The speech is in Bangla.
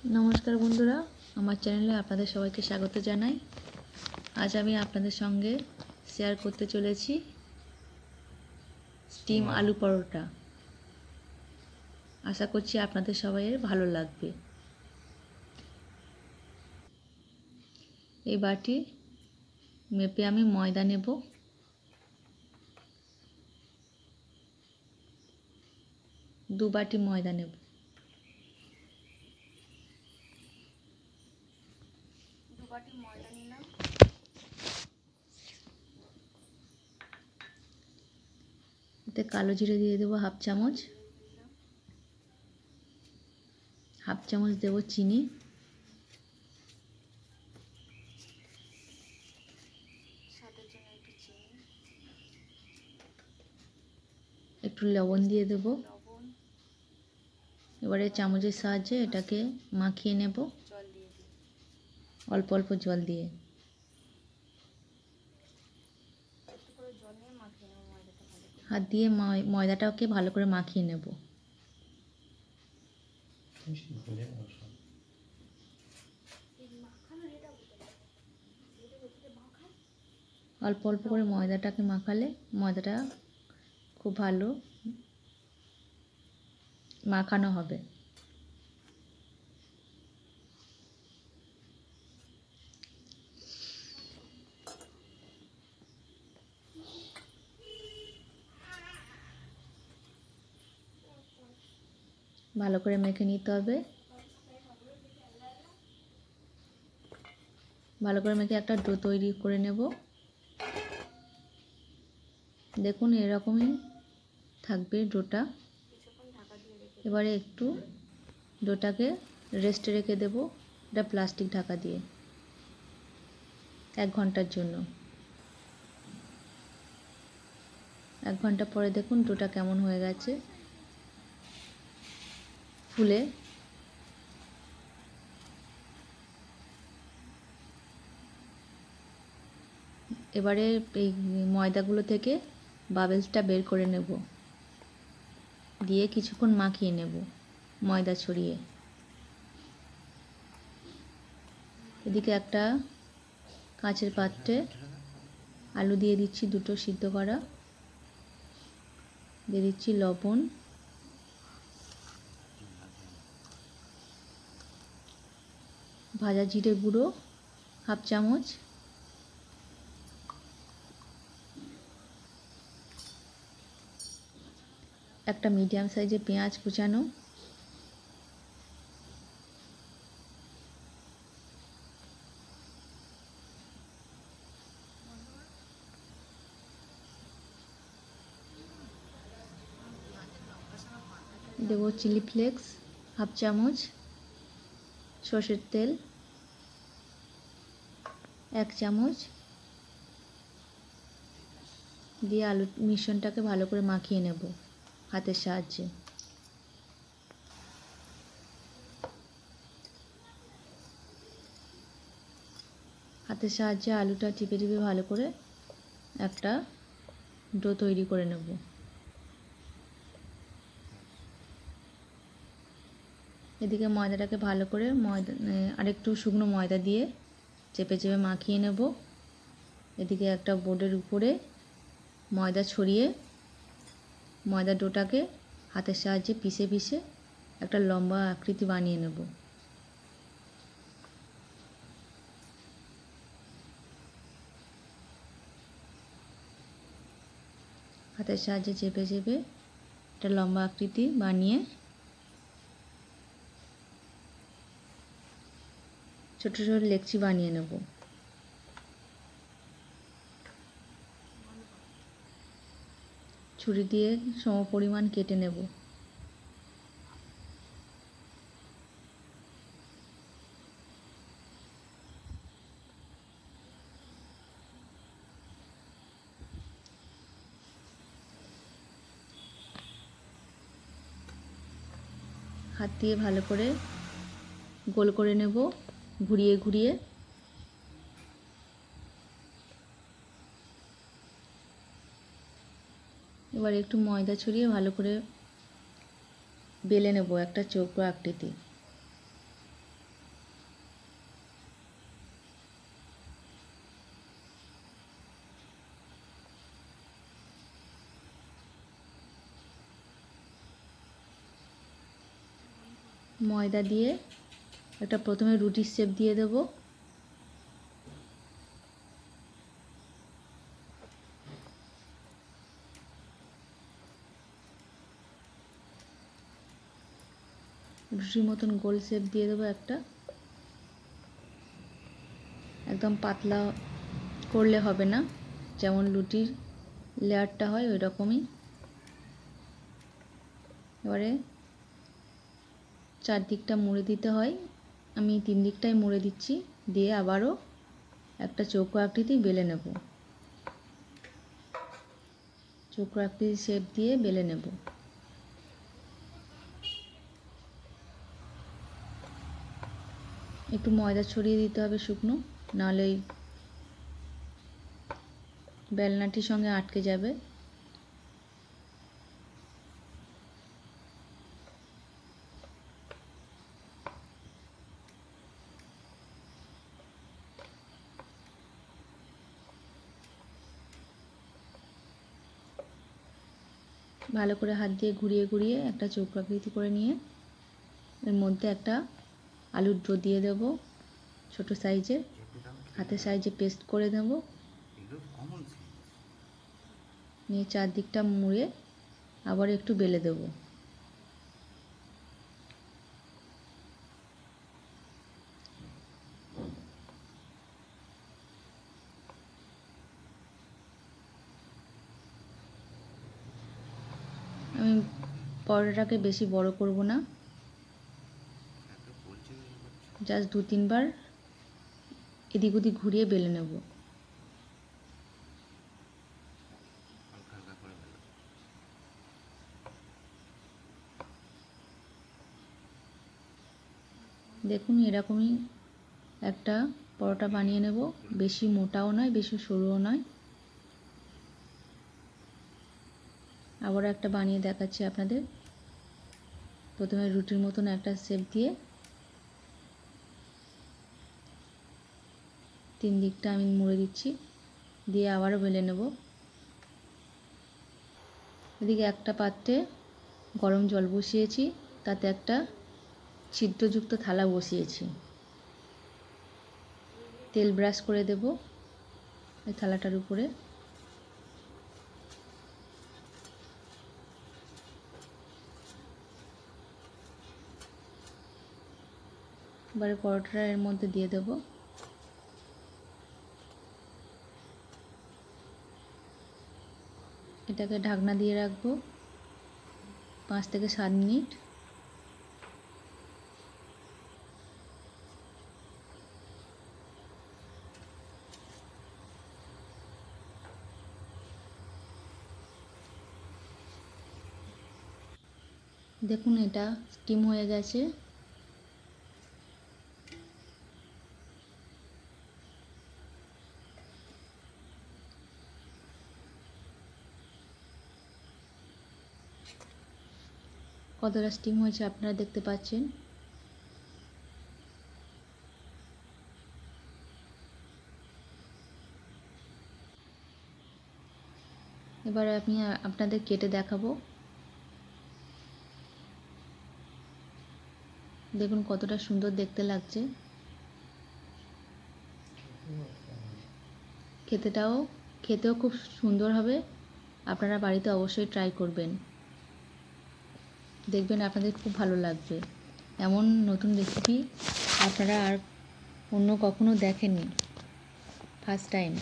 নমস্কার বন্ধুরা, আমার চ্যানেলে আপনাদের সবাইকে স্বাগত জানাই। আজ আমি আপনাদের সঙ্গে শেয়ার করতে চলেছি স্টিম আলু পরোটা। আশা করছি আপনাদের সবাইয়ের ভালো লাগবে। এই বাটি মেপে আমি ময়দা নেব। দু বাটি ময়দা নেব। নিলাম। এতে কালো জিরে দিয়ে দেবো হাফ চামচ। হাফ চামচ দেব চিনি। একটু লবণ দিয়ে দেব। এবারে চামচের সাহায্যে এটাকে মাখিয়ে নেব অল্প অল্প জল দিয়ে। হাত দিয়ে ময়দাটাকে ভালো করে মাখিয়ে নেব। অল্প অল্প করে ময়দাটাকে মাখালে ময়দাটা খুব ভালো মাখানো হবে। ভালো করে মেখে নিতে হবে। ভালো করে মেখে একটা ডো তৈরি করে নেব। দেখুন এরকমই থাকবে ডোটা। এবারে একটু ডোটাকে রেস্টে রেখে দেব, এটা প্লাস্টিক ঢাকা দিয়ে 1 ঘন্টার জন্য। 1 ঘন্টা পরে দেখুন ডোটা কেমন হয়ে গেছে, ফুলে। এবারে এই ময়দাগুলো থেকে বাবেলসটা বের করে নেব, দিয়ে কিছুক্ষণ মাখিয়ে নেব ময়দা ছড়িয়ে। এদিকে একটা কাঁচের পাত্রে আলু দিয়ে দিচ্ছি, দুটো সিদ্ধ করা। দিয়ে দিচ্ছি লবণ, ভাজা জিরে গুঁড়ো হাফ চামচ, একটা মিডিয়াম সাইজের পেঁয়াজ কুচানো, দেবো চিলি ফ্লেক্স হাফ চামচ, সর্ষের তেল 1 চামচ দিয়ে আলু মিশ্রণটাকে ভালো করে মাখিয়ে নেব হাতের সাহায্যে। হাতের সাহায্যে আলুটা টিপে টিপে ভালো করে একটা ডো তৈরি করে নেব। এদিকে ময়দাটাকে ভালো করে আরেকটু শুকনো ময়দা দিয়ে চেপে চেপে মাখিয়ে নেব। এদিকে একটা বোর্ডের উপরে ময়দা ছড়িয়ে ময়দা ডোটাকে হাতের সাহায্যে পিষে পিষে একটা লম্বা আকৃতি বানিয়ে নেব। হাতের সাহায্যে চেপে চেপে একটা লম্বা আকৃতি বানিয়ে ছোট ছোট লেচি বানিয়ে নেব। ছুরি দিয়ে সমপরিমাণ কেটে নেব। হাত দিয়ে ভালো করে গোল করে নেব, ঘুরিয়ে ঘুরিয়ে। এবার একটু ময়দা ছড়িয়ে ভালো করে বেলে নেব একটা চৌকো আকৃতি। ময়দা দিয়ে একটা প্রথমে রুটির শেপ দিয়ে দেব। রুটির মতন গোল শেপ দিয়ে দেবো একটা। একদম পাতলা করলে হবে না, যেমন লুচির লেয়ারটা হয় ওই রকমই। এবারে চারদিকটা মুড়ে দিতে হয়, আমি 3 দিকটাই মুড়ে দিচ্ছি। দিয়ে আবারও একটা চৌকো আকৃতি বেলে নেব, চৌকো আকৃতি শেপ দিয়ে বেলে নেব। একটু ময়দা ছড়িয়ে দিতে হবে শুকনো, নাহলে ওই বেলনাটির সঙ্গে আটকে যাবে। ভালো করে হাত দিয়ে ঘুরিয়ে ঘুরিয়ে একটা চৌকো আকৃতি করে নিয়ে এর মধ্যে একটা আলুর ডো দিয়ে দেব, ছোট সাইজের, হাতের সাইজে পেস্ট করে দেব। নিয়ে চারদিকটা মুড়ে আবার একটু বেলে দেব। আমি পরোটাটাকে বেশি বড় করব না, জাস্ট 2-3 বার এদিক ওদিক ঘুরিয়ে বেলে নেব। দেখুন এরকমই একটা পরোটা বানিয়ে নেব, বেশি মোটাও নয় বেশি সরুও নয়। আবার একটা বানিয়ে দেখাচ্ছি আপনাদের। প্রথমে রুটির মতন একটা শেপ দিয়ে 3 দিকটা আমি মুড়ে দিচ্ছি, দিয়ে আবারও বেলে নেব। এদিকে একটা পাত্রে গরম জল বসিয়েছি, তাতে একটা ছিদ্রযুক্ত থালা বসিয়েছি। তেল ব্রাশ করে দেব এই থালাটার উপরে। এবারে পরোটাটা এর মধ্যে দিয়ে দেব। এটাকে ঢাকনা দিয়ে রাখবো 5 থেকে 7 মিনিট। দেখুন এটা স্টিম হয়ে গেছে। কতটা স্টিম হয়েছে আপনারা দেখতে পাচ্ছেন। এবার আমি আপনাদের কেটে দেখাবো। দেখুন কতটা সুন্দর দেখতে লাগছে। খেতেও খুব সুন্দর হবে। আপনারা বাড়িতে অবশ্যই ট্রাই করবেন, দেখবেন আপনাদের খুব ভালো লাগবে। এমন নতুন রেসিপি আপনারা আর অন্য কখনো দেখেননি, ফার্স্ট টাইম।